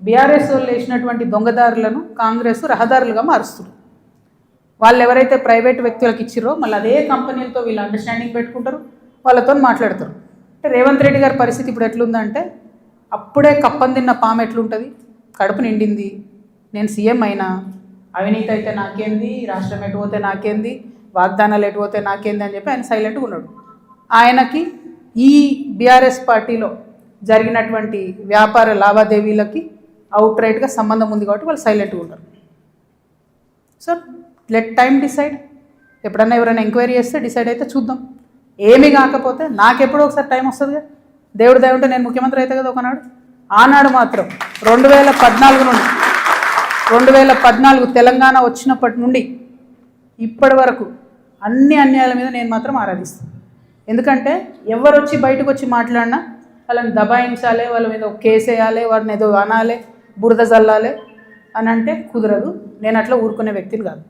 BRS వాళ్ళు వేసినటువంటి దొంగదారులను కాంగ్రెస్ రహదారులుగా మారుస్తారు. వాళ్ళు ఎవరైతే ప్రైవేట్ వ్యక్తులకు ఇచ్చిరో మళ్ళీ అదే కంపెనీలతో వీళ్ళు అండర్స్టాండింగ్ పెట్టుకుంటారు, వాళ్ళతో మాట్లాడతారు. అంటే రేవంత్ రెడ్డి గారి పరిస్థితి ఇప్పుడు ఎట్లుందంటే అప్పుడే కప్పం తిన్న పాము ఎట్లుంటుంది, కడుపు నిండింది, నేను సీఎం అయినా, అవినీతి అయితే నాకేంది, రాష్ట్రం ఎటు పోతే నాకేంది, వాగ్దానాలు ఎటు పోతే నాకేంది అని చెప్పి ఆయన సైలెంట్గా ఉన్నాడు. ఆయనకి ఈ బీఆర్ఎస్ పార్టీలో జరిగినటువంటి వ్యాపార లావాదేవీలకి అవుట్ రైట్గా సంబంధం ఉంది కాబట్టి వాళ్ళు సైలెంట్గా ఉంటారు. So let time decide. ఎప్పుడన్నా ఎవరైనా ఎంక్వైరీ చేస్తే డిసైడ్ అయితే చూద్దాం. ఏమీ కాకపోతే నాకెప్పుడో ఒకసారి టైం వస్తుందిగా, దేవుడు దయ ఉంటే నేను ముఖ్యమంత్రి అయితే కదా ఒకనాడు. ఆనాడు మాత్రం 2014 నుండి 2014 తెలంగాణ వచ్చినప్పటి నుండి ఇప్పటి వరకు అన్ని అన్యాయాల మీద నేను మాత్రం ఆరాధిస్తాను. ఎందుకంటే ఎవరు వచ్చి బయటకు వచ్చి మాట్లాడినా వాళ్ళని దబాయించాలి, వాళ్ళ మీద ఒక కేసు వేయాలి, వారిని ఏదో అనాలి, బురద జల్లాలి అని అంటే కుదరదు. నేను అట్లా ఊరుకునే వ్యక్తిని కాదు.